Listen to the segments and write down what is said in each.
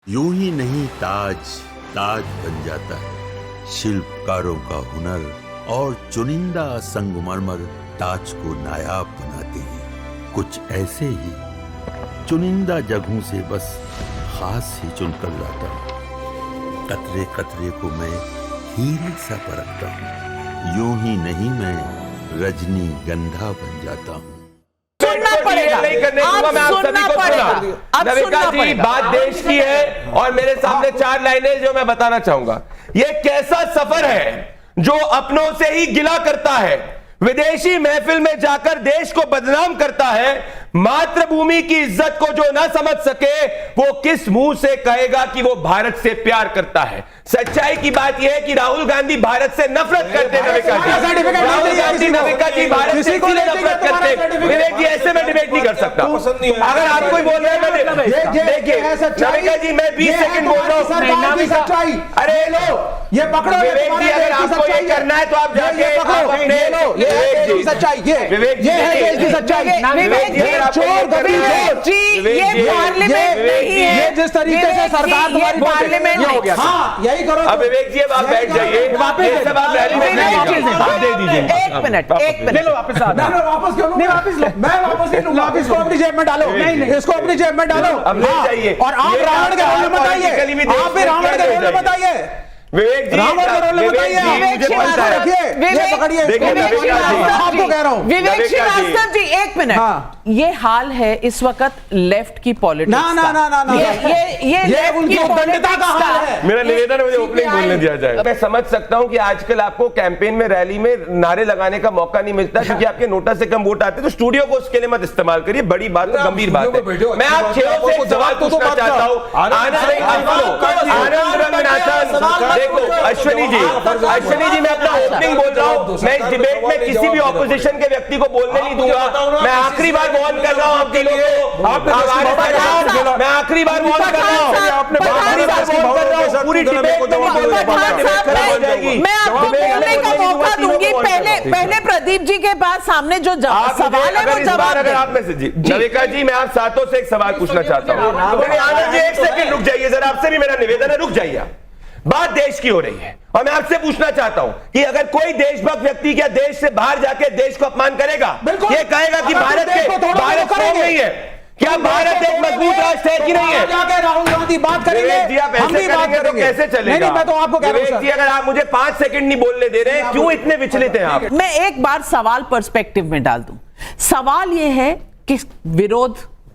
यूं ही नहीं ताज ताज बन जाता है। शिल्पकारों का हुनर और चुनिंदा संगमरमर ताज को नायाब बनाते हैं। कुछ ऐसे ही चुनिंदा जगहों से बस खास ही चुनकर लाता हूँ। कतरे कतरे को मैं हीरे सा परखता हूँ। यूं ही नहीं मैं रजनी गंधा बन जाता हूँ। सुनना पड़ेगा, नहीं करने दूंगा मैं आप सभी को सुना। नविका जी, बात देश की है और मेरे सामने 4 लाइनें जो मैं बताना चाहूंगा। ये कैसा सफर है जो अपनों से ही गिला करता है, विदेशी महफिल में जाकर देश को बदनाम करता है। मातृभूमि की इज्जत को जो ना समझ सके वो किस मुंह से कहेगा कि वो भारत से प्यार करता है। सच्चाई की बात यह है कि राहुल गांधी भारत से नफरत करते हैं। नविका जी, राहुल गांधी नविका जी भारत से इसलिए नफरत करते हैं। विवेक जी, ऐसे में डिबेट नहीं कर सकता। अगर आप कोई बोल रहे हैं, देखिए नविका जी, मैं 20 सेकंड बोल रहा हूं। अरे लो, ये पकड़ो विवेक जी, अगर आपको ये करना है तो आप जाके सच्चाई, विवेक जी है देश की सच्चाई। चोर गरीब जी, ये पार्लियामेंट नहीं है। ये जिस तरीके से सरकार तुम्हारी पार्लियामेंट हो गया। हाँ, यही करो। अब विवेक जी, अब आप बैठ जाइए। वापस सब आप रैली में दे दीजिए। एक मिनट ले लो वापस। वापस क्यों? नहीं वापस लो, मैं वापस नहीं लूंगा। इसको अपनी जेब में डालो। नहीं, इसको अपनी जेब में डालो। अब ले जाइए। और आप रावण के रोल में बताइए। आप भी रावण के रोल में बताइए। विवेक जी, रावण का रोल बताइए। मुझे पता है। ये पकड़िए, आपको कह रहा हूँ। विवेक श्रीवास्तव जी, एक मिनट। हाँ। ये हाल है इस वक्त लेफ्ट की पॉलिटिक्स ना ना ना ना ना, ये उनकी उद्दंडता का हाल है। मेरा निवेदन है, मुझे ओपनिंग बोलने दिया जाए। मैं समझ सकता हूं कि आजकल आपको कैंपेन में, रैली में नारे लगाने का मौका नहीं मिलता क्योंकि आपके नोटा से कम वोट आते, तो स्टूडियो को उसके लिए मत इस्तेमाल करिए। बड़ी बात है, गंभीर बात है। मैं आप छह से एक सवाल पूछना चाहता हूं। आनंद रंगनाथन, देखो अश्विनी जी, मैं अपना ओपनिंग बोल रहा हूं। मैं इस डिबेट में किसी भी ऑपोजिशन के व्यक्ति को बोलने नहीं दूंगा। मैं आखिरी बार वार्न कर रहा हूं आपके लिए। मैं आखिरी बार वार्न कर रहा हूं। पूरी डिबेट हो जाएगी। मैं आपको बोलने का मौका दूंगी। पहले प्रदीप जी के पास सामने जो सवाल है वो जवाब। अगर आप में से जी नविका जी, मैं आप सातों से एक सवाल पूछना चाहता हूं। आनंद जी, 1 सेकंड रुक जाइए जरा, आपसे भी मेरा निवेदन है, रुक जाइए। बात देश की हो रही है और मैं आपसे पूछना चाहता हूं कि अगर कोई देशभक्त व्यक्ति क्या देश से बाहर जाके देश को अपमान करेगा, ये कहेगा कि भारत स्ट्रांग नहीं है, क्या भारत एक मजबूत राष्ट्र है कि नहीं है? राहुल गांधी बात करेंगे, हम भी बात करेंगे, तो कैसे चलेगा? नहीं, मैं तो आपको कह रहा हूं जी, अगर आप मुझे 5 सेकंड नहीं बोलने दे रहे हैं, क्यों इतने विचलित हैं आप? मैं एक बार सवाल पर्सपेक्टिव में डाल दूं। सवाल यह है कि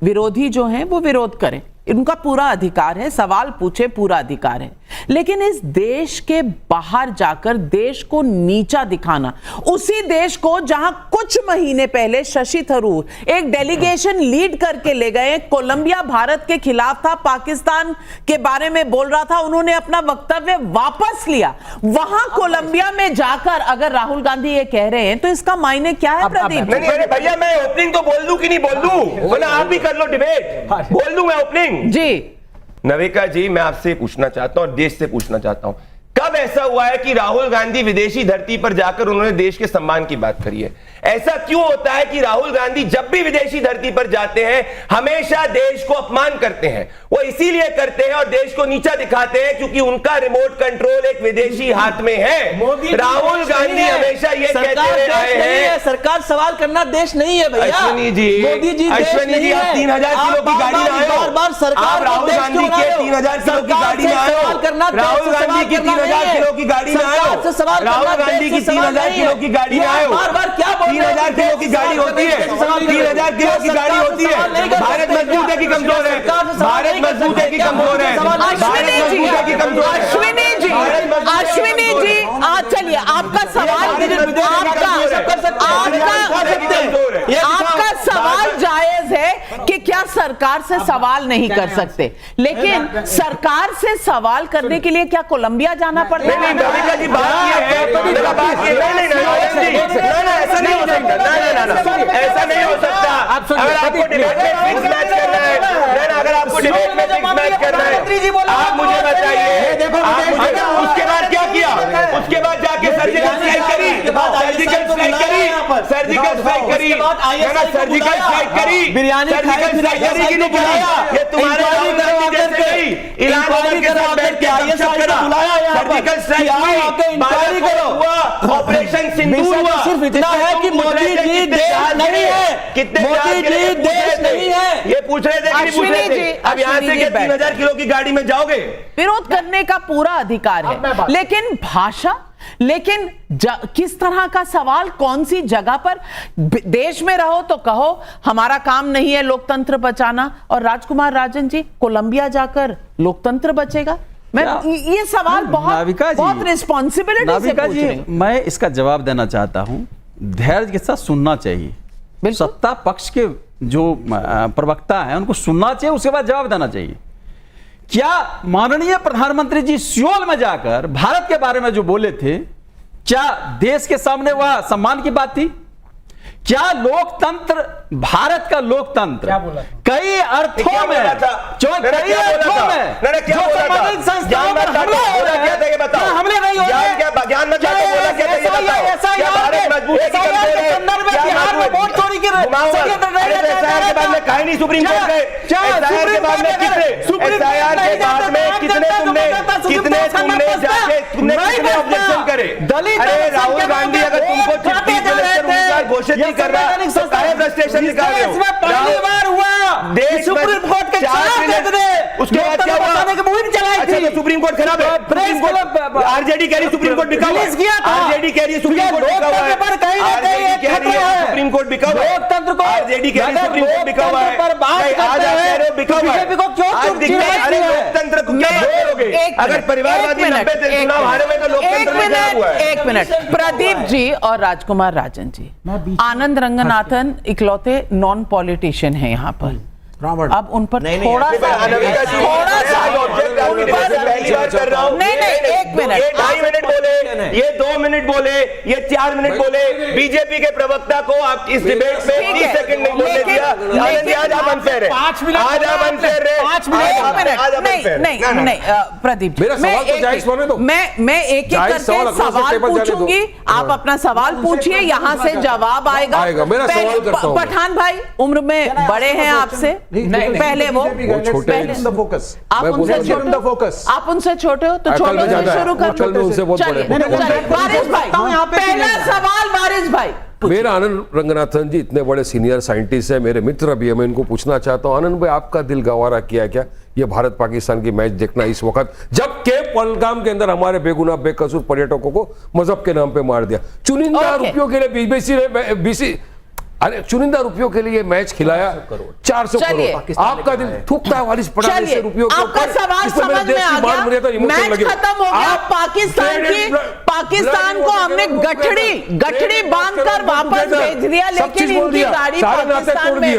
विरोधी जो हैं वो विरोध करें, इनका पूरा अधिकार है, सवाल पूछे, पूरा अधिकार है। लेकिन इस देश के बाहर जाकर देश को नीचा दिखाना, उसी देश को जहां कुछ महीने पहले शशि थरूर एक डेलीगेशन लीड करके ले गए, कोलंबिया भारत के खिलाफ था, पाकिस्तान के बारे में बोल रहा था, उन्होंने अपना वक्तव्य वापस लिया। वहां कोलंबिया में जाकर अगर राहुल गांधी ये कह रहे हैं तो इसका मायने क्या है? प्रदीप भैया, मैं ओपनिंग तो बोल दूं कि नहीं बोल दूं, वरना आप भी कर लो डिबेट। बोल दूं मैं ओपनिंग जी। नविका जी, मैं आपसे पूछना चाहता हूं और देश से पूछना चाहता हूं, कब ऐसा हुआ है कि राहुल गांधी विदेशी धरती पर जाकर उन्होंने देश के सम्मान की बात करी है? ऐसा क्यों होता है कि राहुल गांधी जब भी विदेशी धरती पर जाते हैं हमेशा देश को अपमान करते हैं? वो इसीलिए करते हैं और देश को नीचा दिखाते हैं क्योंकि उनका रिमोट कंट्रोल एक विदेशी हाथ में है। राहुल गांधी हमेशा ये कहते रहे हैं, सरकार सवाल करना देश नहीं है भैया। अश्विनी जी, मोदी जी, अश्विनी जी, आप 3000 किलो की गाड़ी में आए हो। बार सरकार राहुल गांधी के 3000 किलो की गाड़ी में आए हो। राहुल गांधी की 3000 किलो की गाड़ी में आए हो। राहुल गांधी की 3000 किलो की गाड़ी में आए हो। बार क्या 3000 किलो की गाड़ी होती है, 3000 किलो की गाड़ी होती है। भारत मजबूत है कि कमजोर है? भारत मजबूत है कि कमजोर है? अश्विनी जी, चलिए आपका सवाल, आपका सवाल जायज है कि क्या सरकार से सवाल नहीं कर सकते, लेकिन सरकार से सवाल करने के लिए क्या कोलंबिया जाना पड़ता है? नहीं, नविका जी, बात ये है, ऐसा नहीं हो सकता। ऐसा नहीं हो सकता। अगर आपको डिबेट में फिक्स मैच करना है, अगर आपको डिबेट में फिक्स मैच करना है, आप मुझे बताइए। उसके बाद क्या किया? उसके बाद जाके सर्जिकल स्ट्राइक करी, सर्जिकल स्ट्राइक करी, सर्जिकल स्ट्राइक करी, सर्जिकल स्ट्राइक करी, बिरयानी सर्जिकल स्ट्राइक करी कि नहीं करी? ये तुम्हारे राहुल गांधी जैसे नहीं, इलान ओमर के साथ बैठ के गपशप करा, सर्जिकल स्ट्राइक हुआ, ऑपरेशन सिंदूर हुआ। सिर्फ इतना है कि मोदी जी देश नहीं है, कितने मोदी जी देश नहीं है। ये पूछ रहे थे कि नहीं पूछ रहे थे? अब यहाँ से 3000 किलो की गाड़ी में जाओगे? विरोध करने का पूरा अधिकार है, लेकिन भाषा, लेकिन किस तरह का सवाल, कौन सी जगह पर? देश में रहो तो कहो हमारा काम नहीं है लोकतंत्र बचाना, और राजकुमार राजन जी कोलंबिया जाकर लोकतंत्र बचेगा? मैं ये सवाल बहुत रिस्पॉन्सिबिलिटी से पूछ रही हूं। मैं इसका जवाब देना चाहता हूं, धैर्य के साथ सुनना चाहिए। सत्ता पक्ष के जो प्रवक्ता हैं उनको सुनना चाहिए, उसके बाद जवाब देना चाहिए। क्या माननीय प्रधानमंत्री जी सियोल में जाकर भारत के बारे में जो बोले थे, क्या देश के सामने वह सम्मान की बात थी? क्या लोकतंत्र, भारत का लोकतंत्र कई अर्थों में, जो कई अर्थों में जो संबंधित संस्थाओं पर हमले हो रहे हैं, हमले नहीं हो रहे, ज्ञान में क्या बोला, क्या था ये बताओ? क्या भारत मजबूत है कि कमजोर है? क्या बिहार में वोट चोरी की एसआईआर के बाद में काहे नहीं सुप्रीम कोर्ट गए? एसआईआर के बाद में कितने, एसआईआर के बाद में कितने तुमने जाके कितने ऑब्जेक्शन करे? अरे राहुल गांधी अगर तुमको 36 इलेक्शन उम्मीदवार घोषित नहीं कर रहा तो काहे फ्रस्ट्रेशन निकाल रहे हो? पहली बार हुआ देश सुप्रीम कोर्ट के खिलाफ उसके बाद क्या हुआ? अच्छा तो सुप्रीम कोर्ट खराब है, सुप्रीम कोर्ट आरजेडी कह रही सुप्रीम कोर्ट बिका हुआ है, आरजेडी कह रही सुप्रीम कोर्ट बिका हुआ है, आरजेडी कह रही है सुप्रीम कोर्ट बिका हुआ है, लोकतंत्र को, आरजेडी कह रही सुप्रीम कोर्ट बिका हुआ है, आज आप कह रहे हो बिका हुआ है, आज दिखता है अरे लोकतंत्र को क्या करोगे? अगर परिवारवादी 90 से चुनाव हारे में तो लोकतंत्र में खराब हुआ है। एक मिनट, प्रदीप जी और राजकुमार राजन जी, आनंद रंगनाथन इकलौते नॉन पॉलिटिशियन है यहाँ पर, अब उन पर थोड़ा सा पहली बार कर रहा हूं। नहीं, एक मिनट, ये 2.5 मिनट बोले, ये 2 मिनट बोले, ये 4 मिनट बोले, बीजेपी के प्रवक्ता को आप इस डिबेट में 30 सेकंड नहीं बोलने दिया। आज आप अनफेयर है, आज आप अनफेयर है, नहीं प्रदीप, मैं एक एक करके सवाल पूछूंगी, आप अपना सवाल पूछिए, यहाँ से जवाब आएगा। पठान भाई उम्र में बड़े हैं आपसे, पहले वो छोटे, आप उनसे छोटे हो तो छोटे से शुरू कर। वारिस भाई, पहला सवाल वारिस भाई। मेरा आनंद रंगनाथन जी इतने बड़े सीनियर साइंटिस्ट हैं, मेरे मित्र भी है, मैं इनको पूछना चाहता हूं, आनंद भाई आपका दिल गवारा किया क्या ये भारत पाकिस्तान की मैच देखना इस वक्त, जबकि पहलगाम के अंदर हमारे बेगुनाह बेकसूर पर्यटकों को मजहब के नाम पे मार दिया, चुनिंदा रुपयों के लिए बीसी अरे चुनिंदा रुपयों के लिए मैच खिलाया 400 करोड़, आपका दिल थूकता है वारिस पठान से रुपयों के आपका सवाल समझ में आ गया, मैच खत्म हो गया, पाकिस्तान को हमने गठड़ी बांधकर वापस भेज दिया, लेकिन इनकी गाड़ी पाकिस्तान में।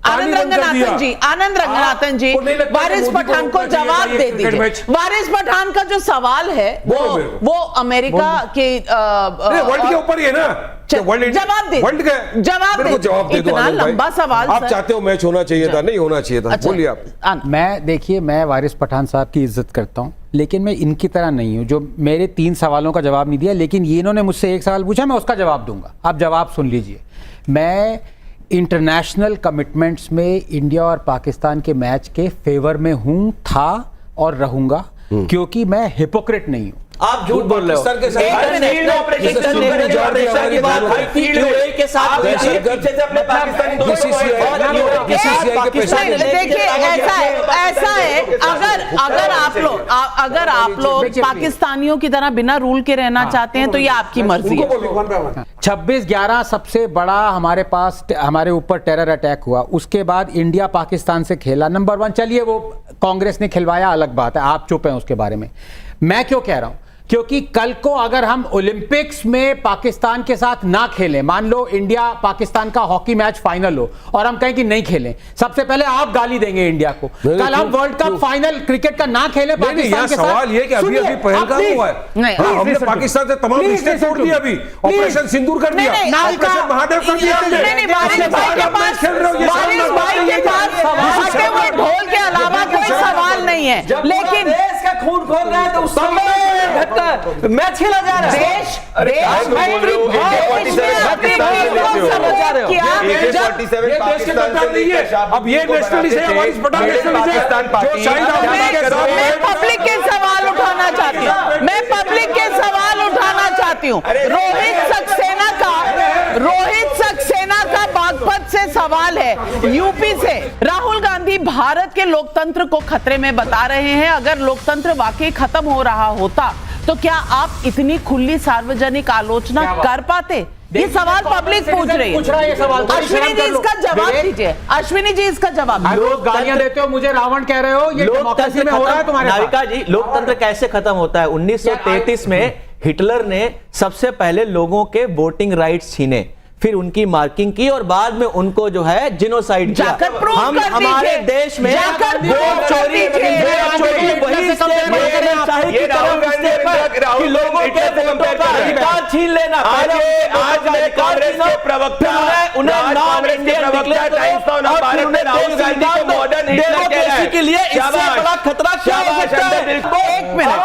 आनंद रंगनाथन जी वारिस पठान को जवाब दे दीजिए। वारिस पठान का जो सवाल है वो अमेरिका के वर्ल्ड के ऊपर ही है ना, जवाब दे, जवाब दे, इतना लंबा सवाल। आप चाहते हो मैच होना चाहिए था, नहीं होना चाहिए था, बोलिए आप। मैं वारिस पठान साहब की इज्जत करता हूं, लेकिन मैं इनकी तरह नहीं हूं जो मेरे 3 सवालों का जवाब नहीं दिया, लेकिन ये इन्होंने मुझसे एक सवाल पूछा, मैं उसका जवाब दूंगा। आप जवाब सुन लीजिए। मैं इंटरनेशनल कमिटमेंट्स में इंडिया और पाकिस्तान के मैच के फेवर में हूं, था और रहूंगा, क्योंकि मैं हिपोक्रेट नहीं हूं। आप झूठ बोल रहे हो। देखिए ऐसा है, अगर आप लोग पाकिस्तानियों की तरह बिना रूल के रहना चाहते हैं तो ये आपकी मर्जी है। 26/11 सबसे बड़ा हमारे ऊपर टेरर अटैक हुआ, उसके बाद इंडिया पाकिस्तान से खेला नंबर 1। चलिए वो कांग्रेस ने खिलवाया, अलग बात है, आप चुप हैं उसके बारे में। मैं क्यों कह रहा हूं, क्योंकि कल को अगर हम ओलंपिक्स में पाकिस्तान के साथ ना खेलें, मान लो इंडिया पाकिस्तान का हॉकी मैच फाइनल हो और हम कहें कि नहीं खेलें, सबसे पहले आप गाली देंगे इंडिया को। कल हम वर्ल्ड कप फाइनल क्रिकेट का ना खेलें पाकिस्तान के साथ। सवाल ये कि अभी पहलगाम हुआ है, हमने पाकिस्तान से तमाम रिश्ते तोड़ दिए, अभी ऑपरेशन सिंदूर कर दिया, ऑपरेशन महादेव कर दिया। ढोल के अलावा कोई सवाल नहीं है, लेकिन खून खोल रहा है तो उस समय घटना मैच खेला जा रहा है। देश अब ये नेशनलिस्ट है, हमारी मैं पब्लिक के सवाल उठाना चाहती हूँ, मैं पब्लिक के सवाल उठाना चाहती हूँ। रोहित सक्सेना का बागपत से सवाल है, यूपी से। राहुल गांधी भारत के लोकतंत्र को खतरे में बता रहे हैं। अगर लोकतंत्र वाकई खत्म हो रहा होता तो क्या आप इतनी खुली सार्वजनिक आलोचना कर पाते? ये सवाल पब्लिक पूछ रही है। अश्विनी जी इसका जवाब दीजिए, अश्विनी जी इसका जवाब। लोग गालियां देते हो, मुझे रावण कह रहे हो, ये डेमोक्रेसी में हो रहा है तुम्हारे साथ। नाविका जी, लोकतंत्र कैसे खत्म होता है? 1933 में हिटलर ने सबसे पहले लोगों के वोटिंग राइट्स छीने, फिर उनकी मार्किंग की और बाद में उनको जो है जिनोसाइड किया। हम हमारे देश में वोट चोरी वही कि लोगों के वोटों का अधिकार छीन लेना। आज कांग्रेस के प्रवक्ता उन्हें नॉन इंडियन डिक्लेयर के लिए इससे बड़ा खतरा क्या हो सकता है? एक मिनट,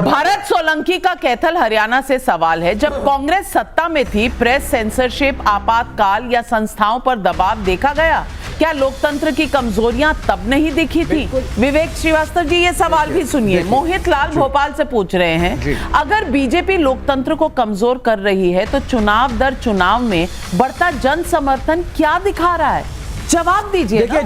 भरत सोलंकी का कैथल हरियाणा से सवाल है, जब कांग्रेस सत्ता में थी प्रेस सेंसरशिप, आपातकाल या संस्थाओं पर दबाव देखा गया, क्या लोकतंत्र की कमजोरियां तब नहीं दिखी थी? विवेक श्रीवास्तव जी ये सवाल भी सुनिए। मोहित लाल भोपाल से पूछ रहे हैं, अगर बीजेपी लोकतंत्र को कमजोर कर रही है तो चुनाव दर चुनाव में बढ़ता जन समर्थन क्या दिखा रहा है? जवाब दीजिए।